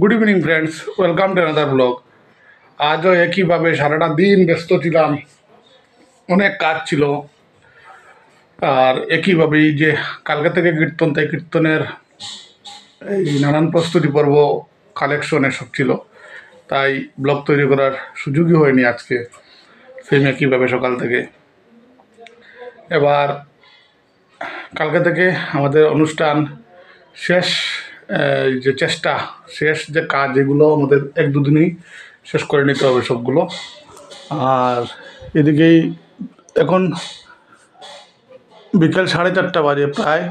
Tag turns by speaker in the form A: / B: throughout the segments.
A: Good evening friends, welcome to another blog. আজও একইভাবে সারাটা দিন ব্যস্ত ছিলাম, অনেক কাজ ছিল। আর একইভাবেই যে কালকে থেকে কীর্তন, তাই কীর্তনের এই নানান প্রস্তুতি পর্ব, কালেকশন এসব ছিল, তাই ব্লগ তৈরি করার সুযোগই হয়নি আজকে। সেম একইভাবে সকাল থেকে এবার কালকে থেকে আমাদের অনুষ্ঠান শেষ, যে চেষ্টা শেষ, যে কাজ, এগুলো আমাদের এক দুদিনেই শেষ করে নিতে হবে সবগুলো। আর এদিকেই এখন বিকেল 4:30 বাজে প্রায়।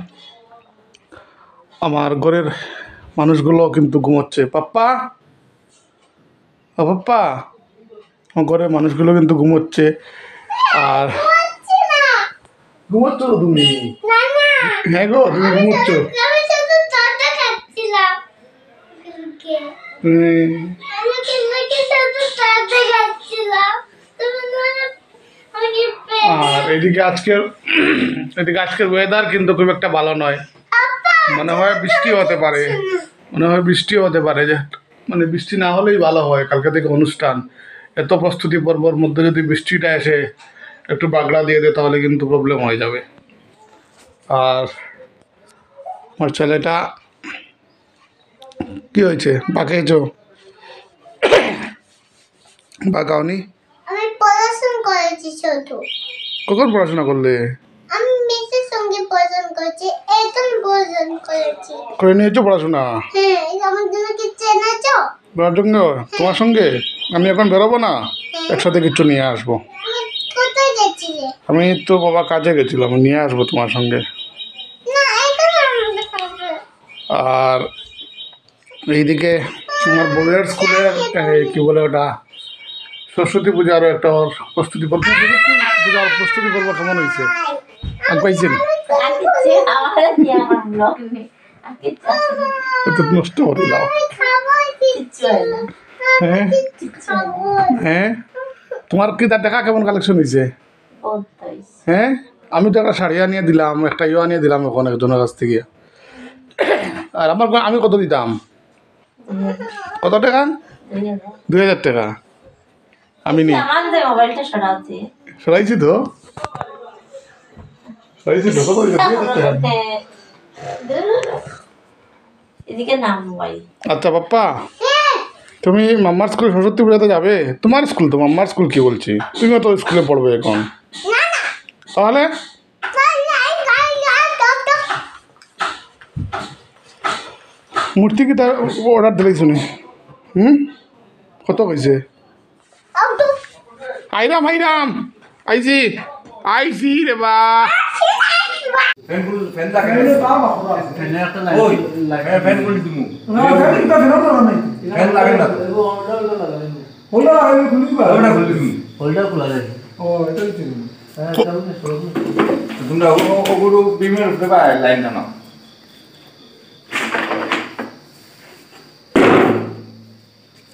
A: আমার ঘরের মানুষগুলো কিন্তু ঘুমোচ্ছে। পাপ্পা, ও পাপ্পা, আমার ঘরের মানুষগুলো কিন্তু ঘুমোচ্ছে। আর ঘুমোচ্ছ তো তুমি? হ্যাঁ গো, তুমি ঘুমোচ্ছ। আর এদিকে আজকের ওয়েদার কিন্তু খুব একটা ভালো নয়। মনে হয় বৃষ্টি হতে পারে, যে মানে বৃষ্টি না হলেই ভালো হয়। কালকে থেকে অনুষ্ঠান, এত প্রস্তুতি পর্বর মধ্যে যদি বৃষ্টিটা এসে একটু বাগড়া দিয়ে দেয় তাহলে কিন্তু প্রবলেম হয়ে যাবে। আর আমার ছেলেটা কি হয়েছে, বাঁকেছো? বাঁকাওনি?
B: আমি পড়াশোনা করেছি শুধু।
A: কখন পড়াশোনা করলে?
B: আমি মিসের সঙ্গে পড়াশোনা করেছি, এখন পড়াশোনা করেছি।
A: করে নিয়েছো পড়াশোনা?
B: হ্যাঁ, আমার জন্য কি চেনাছো?
A: তোমার সঙ্গে? তোমার সঙ্গে আমি এখন বেরোবো না, একসাথে কিছু নিয়ে আসবো।
B: কোথায় গেছিলে?
A: আমি তো বাবা কাজে গেছিলাম, নিয়ে আসবো তোমার সঙ্গে।
B: না, এখন আমাদের কাছে।
A: আর এইদিকে আমার বোনের স্কুলের কি বলে ওটা, সরস্বতী পূজারও একটা প্রস্তুতি পর্ব। পূজার প্রস্তুতি পর্ব কেমন হয়েছে? আমি পাইছেন নষ্ট করে দাও। হ্যাঁ হ্যাঁ, তোমার কি তার দেখা কেমন কালেকশন হয়েছে? হ্যাঁ, আমি তো একটা শাড়ি আনিয়ে দিলাম, একটা আনিয়ে দিলাম এখন একজনের কাছ থেকে। আর আমি কত দিতাম? কত টাকা? 2000 টাকা। আমি নি সরাইছি তো, কত 2000 টাকা। আচ্ছা পাপ্পা, তুমি মাম্মার স্কুলে সরস্বতী পূজাতে যাবে? তোমার স্কুল তো, মাম্মার স্কুল কি বলছি, তুমিও তো স্কুলে পড়বে এখন। তাহলে মূর্তি কি তার অর্ডার দিলেই শুনি? কত হয়েছে? আইরাম আইছি রে বা।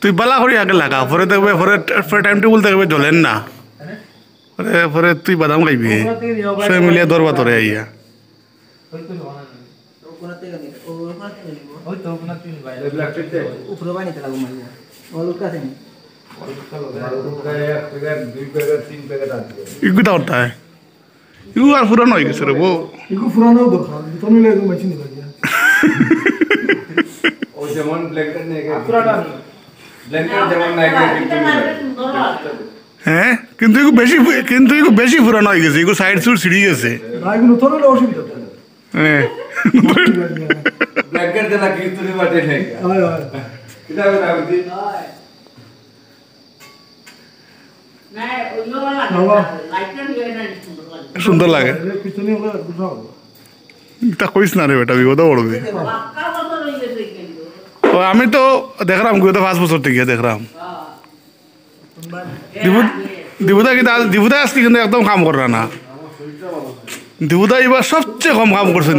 A: তুই বালা করি আগে লাগা, পরে দেখবে পরে টাইম টেবিল দেখবে জ্বলেন না, পরে তুই বাদাম খাইবি, সবাই মিলিয়ে দরবা তোরে আইয়া। ইগুতা ওটায় ইগু আর পুরানো হয়ে গেছে রে বউ।
C: ইগু পুরানো দরকার, তুমি লাগো মেশিন লাগিয়া। ও যেমন ব্ল্যাঙ্কেট নেই পুরাটা ব্ল্যাঙ্কেট যেমন নাই
A: হ্যাঁ, কিন্তু এগু বেশি পুরানো হয়ে গেছে, এগু সাইড সুট ছিঁড়ে গেছে।
C: না এগুলো তোর হলে অসুবিধা।
A: হ্যাঁ,
C: ব্ল্যাঙ্কেট দেলা কি তুমি বাটে নেই। হয় হয় এটা হবে না বুঝি। না ওইলো
A: সুন্দর লাগে।
C: পিছনে হলে বুঝাও।
A: তা কইস না রে বেটা, বিপদে পড়বে। ও আমি তো দেখলাম গত 5 বছর থেকে দেখলাম দিবুদা আজকে কিন্তু একদম কাম করে না। দিবুদা এবার সবচেয়ে কম কাম করছেন।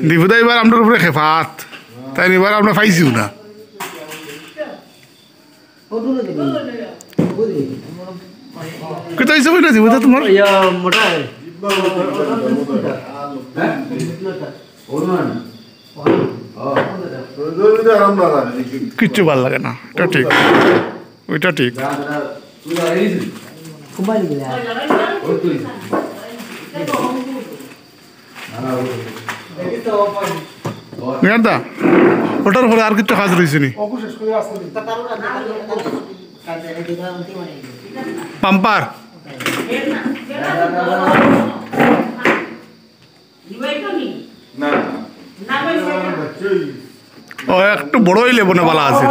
A: দিবুদা এবার আপনার উপরে খেফাত, তাই এবার আমরা পাইছিও না। কোথায় হিসাবে না দিবুদা তোমার?
C: মোটা
A: কিচ্ছু ভালো লাগে না, এটা ঠিক, ওইটা ঠিক। নিহারদা, ওটার পরে আর কিছু কাজ রয়েছে নি? পাম্পার ও একটু বড়ই লেবো না বালা আছে।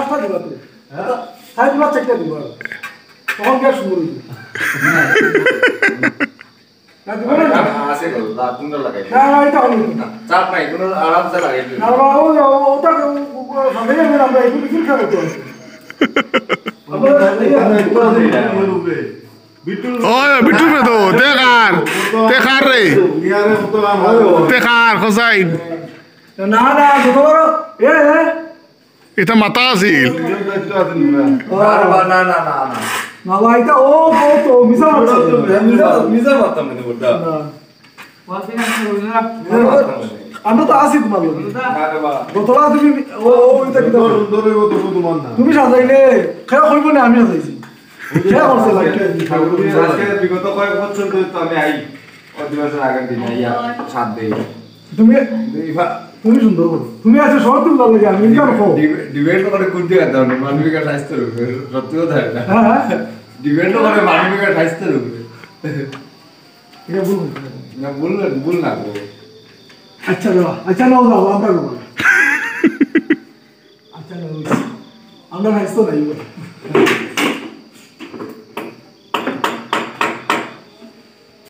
A: ওই বিট্টু রে তো তে খার রে তে খার খোসাই
D: না না যত বড়
A: এটা মাথা আছিল।
D: বাবা এটা ও তো মিশা আমরা তো আসি তোমার গতলা তুমি ও ওইটা কি তুমি সাজাইলে খেয়া করবো না, আমি সাজাইছি খেয়া করছে
C: বিগত কয়েক বছর ধরে তো আমি আই অধিবাসের আগের দিন আইয়া 7 দিন
D: তুমি তুমি সুন্দর করো, তুমি আছে সব তুমি ভালো লাগে, আমি কেন খাও
C: ডিবেট করে কুলতে গেতাম না মানবিকের স্বাস্থ্যের উপরে, সত্যি কথা এটা।
D: হ্যাঁ
C: ডিবেট করে মানবিকের স্বাস্থ্যের উপরে,
D: এটা বলুন
C: না ভুল না গো।
D: আচ্ছা দাও, আচ্ছা নাও দাও, আমরা করবো আচ্ছা নাও আমরা হাসতো নাই